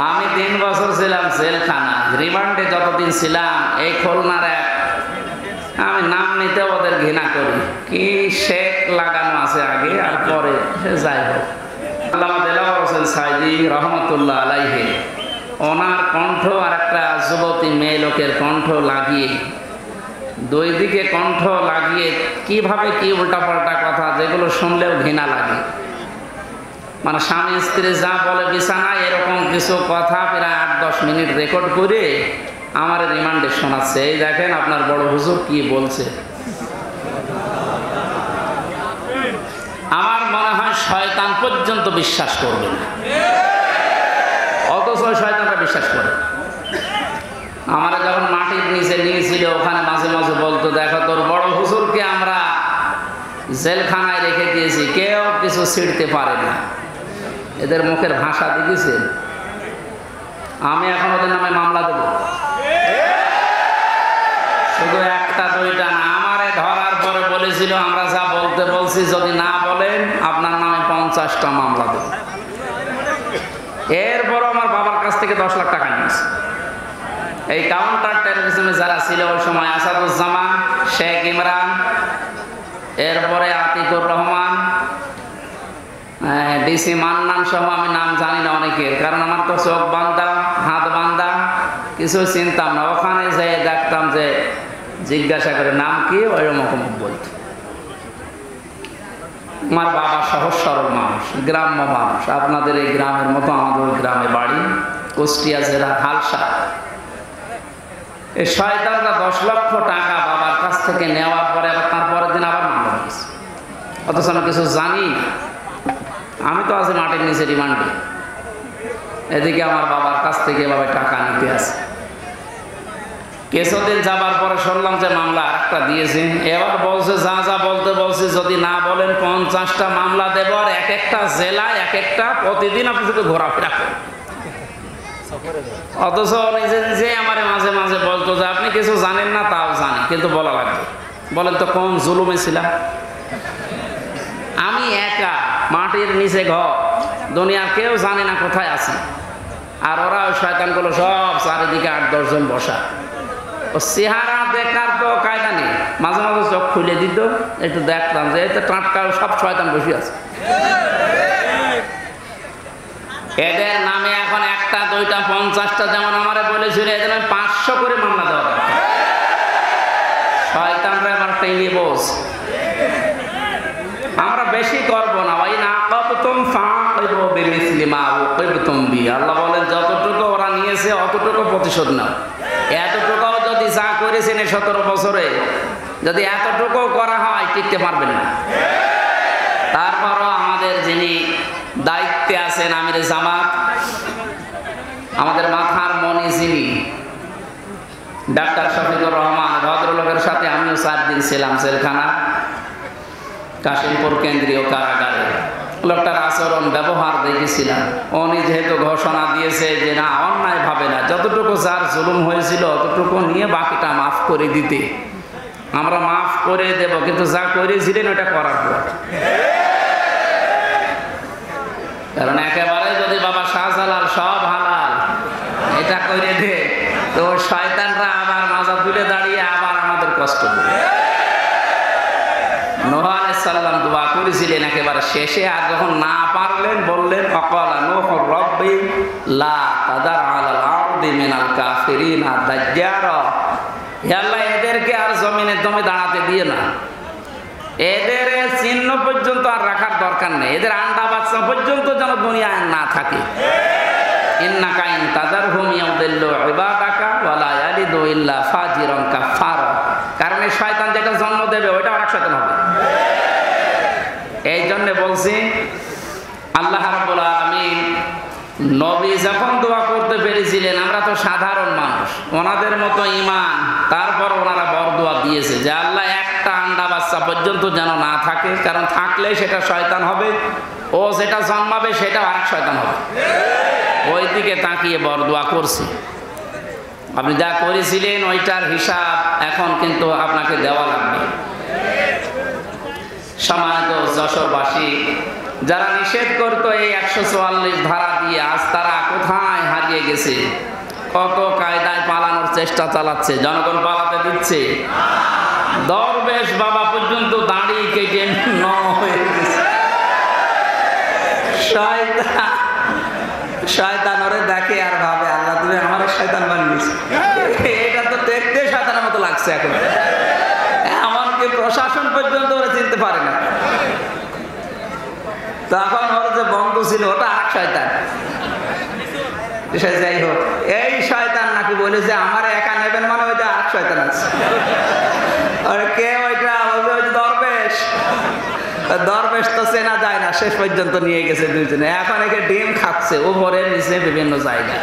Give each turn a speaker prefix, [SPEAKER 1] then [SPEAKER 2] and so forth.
[SPEAKER 1] আমি 3 বছর ছিলাম জেলখানা, রিমান্ডে যতদিন ছিলাম এই খুলনার এক, আমি নাম নিতে ওদের ঘৃণা করি, কি শেখ লাগানো আছে আগে আর পরে, সে যাই হোক। আল্লামা দেলাওয়ার হোসেন সাঈদী রহমতুল্লাহ আলাইহি ওনার কণ্ঠ আর একটা যুবতী মেয়ে লোকের কণ্ঠ লাগিয়ে, দুই দিকে কণ্ঠ লাগিয়ে কিভাবে কি উল্টাপাল্টা কথা যেগুলো শুনলেও ঘৃণা লাগে, মানে স্বামী স্ত্রী যা বলে বিছানায় এরকম কিছু কথা প্রায় 8-10 মিনিট রেকর্ড করে আমার রিমান্ডে শোনাচ্ছে। এই দেখেন আপনার বড় হুজুর কি বলছে। আমার মনে হয় শয়তান পর্যন্ত বিশ্বাস করবে না, অথচ শয়তানরা বিশ্বাস করে। আমরা যখন মাটির নিচে নিয়েছিল ওখানে মাঝে মাঝে বলতো, দেখো তোর বড় হুজুরকে আমরা জেলখানায় রেখে দিয়েছি, কেউ কিছু ছিঁড়তে পারে না। এদের মুখের ভাষা দেখেছেন? আমি এখন ওদের নামে মামলা দেব, শুধু 1-2টা না। আমারে ধরার পরে বলেছিল আমরা যা বলতে বলছি যদি না বলেন আপনার নামে 50টা মামলা দেব। এরপরও আমার বাবার কাছ থেকে 10 লাখ টাকা নিয়েছে। এই কাউন্টার টেরোরিজমে যারা ছিল ওই সময় আসাদুজ্জামান, শেখ ইমরান, এরপরে আতিকুর রহমান, ডিসি মান্নান সহ, আমি নাম জানি না অনেকের, কারণ আমার তো চোখ বান্ধা হাত বান্ধা, কিছু চিনতাম না। ওখানে যে দেখতাম যে জিজ্ঞাসা করে নাম কি, ওই রকম বলত। আমার বাবা সহজ সরল মানুষ, গ্রাম্য মানুষ, আপনাদের এই গ্রামের মতো আমাদের গ্রামে বাড়ি, কুষ্টিয়া জেলা হালসা। এই শয়তানরা 10 লক্ষ টাকা বাবার কাছ থেকে নেওয়ার পরে আবার তারপরের দিন আবার মামলা হয়েছে, অথচ আমি কিছু জানি না। আমি তো আছি মাটির নিচে রিমান্ডে, এদিকে আমার বাবার কাছ থেকে এভাবে টাকা নিতে আসে। কিছুদিন যাবার পরে শুনলাম যে মামলা আরেকটা দিয়েছে। এবার বলছে যা যা বলতে বলছে যদি না বলেন 50টা মামলা দেব, আর এক একটা জেলায় এক একটা, প্রতিদিন আপনি শুধু ঘোরাফেরা করেন। অথচ নিজে নিজে আমার মাঝে মাঝে বলতো যে আপনি কিছু জানেন না, তাও জানি, কিন্তু বলা লাগবে। বলেন তো কোন জুলুমে ছিলাম আমি? একা মাটির নিচে ঘর, দুনিয়ার কেউ জানে না কোথায় আছি, আর ওরা ওই শয়তানগুলো সব চারিদিকে 8-10 জন বসা। ও চেহারা দেখার তো কায়দা নেই, মাঝে মাঝে চোখ খুলে দিত, একটু দেখতাম যে এই তো টাটকা সব শয়তান বসে আছে। এদের নামে এখন 1-2টা 50টা, যেমন আমারে বলেছিল এদের 500 করে মামলা দেওয়া দরকার। শয়তানরা আমার টেনে বস, আমরা বেশি করব না ভাই। না কবতুম ফাইবু বিমিসলি মা উকিবতুম বি, আল্লাহ বলেন যতটুকু ওরা নিয়েছে অতটুকু প্রতিশোধ নাও। এতটুকু যদি যা করেছেন 17 বছরে, যদি এতটুকু করা হয় টিকতে পারবেন না। তারপরও আমাদের যিনি দায়িত্বে আছেন আমিরে জামাত, আমাদের মাথার মনি যিনি ডাক্তার শফিকুর রহমান, ভদ্রলোকের সাথে আমিও 4 দিন ছিলাম জেলখানা, কাশিমপুর কেন্দ্রীয় কারাগারে। লোকটার আচরণ ব্যবহার দেখেছিলাম। উনি যেহেতু ঘোষণা দিয়েছে যে না অন্যায় ভাবে না, যতটুকু যার জুলুম হয়েছিল অতটুকু নিয়ে বাকিটা মাফ করে দিতে, আমরা মাফ করে দেব, কিন্তু যা করেছিলেন ওটা করার পর। কারণ একেবারে যদি বাবা শাহজালাল সব হালাল এটা করে দে, তো শয়তানরা আবার মাজা তুলে দাঁড়িয়ে আবার আমাদের কষ্ট দেবে। নূহ আলাইহিস সালাম দোয়া করেছিলেন একেবারে শেষে, আর যখন না পারলেন বললেন ফাকালা নূহু রাব্বি লা তাদার আলাল আরদি মিনাল কাফিরিনা দাজ্জারা, হে আল্লাহ এদেরকে আর জমিনে দমে দাঁড়াতে দিয়ে না, এদের চিহ্ন পর্যন্ত আর রাখার দরকার নেই, এদের আন্ডা বাচ্চা পর্যন্ত যেন দুনিয়ায় না থাকে। ইন্নাকা ইন তাযারহুম ইয়াউদিল্লু ইবাদাকা ওয়া লা ইয়ালিদু ইল্লা ফাজিরান কাফারা, কারণ এই শয়তান যেটা জন্ম দেবে ওইটা আরেক শয়তান হবে। এই জন্য বলছি আল্লাহ রাব্বুল আলামিন নবী যখন দোয়া করতে পেরেছিলেন, আমরা তো সাধারণ মানুষ, ওনাদের মতো ঈমান, তারপর ওনারা বরদোয়া দিয়েছে যে আল্লাহ একটা আন্ডা বাচ্চা পর্যন্ত যেন না থাকে, কারণ থাকলে সেটা শয়তান হবে, ও যেটা জন্মাবে সেটা আরেক শয়তান হবে। ওই দিকে তাকিয়ে বরদোয়া করছি। আপনি যা করেছিলেন ওইটার হিসাব এখন কিন্তু আপনাকে দেওয়া লাগবে। সম্মানিত যশোরবাসী, যারা নিষেধ করতো এই 144 ধারা দিয়ে, আজ তারা কোথায় হারিয়ে গেছে। কত কায়দায় পালানোর চেষ্টা চালাচ্ছে, জনগণ পালাতে দিচ্ছে। দরবেশ বাবা পর্যন্ত দাঁড়িয়ে কেটে হয়ে গেছে। শয়তান ওরে দেখে আর ভাবে, আল্লাহ তুমি আমার শয়তান বানিয়েছো। এটা তো দেখতে শয়তানের মতো লাগছে এখন, এমনকি প্রশাসন পর্যন্ত ওরা চিনতে পারে না। তখন ওর যে বন্ধু ছিল ওটা আর শয়তান। যাই হোক, এই শয়তান নাকি বলে যে আমার একা নেবেন, মানে ওই যে আর শয়তান আছে। আর কে ওইটা? ওই দরবেশ। দরবেশ তো চেনা যায় না, শেষ পর্যন্ত নিয়ে গেছে দুইজনে। এখন একে ডিম খাচ্ছে উপরে নিচে বিভিন্ন জায়গায়।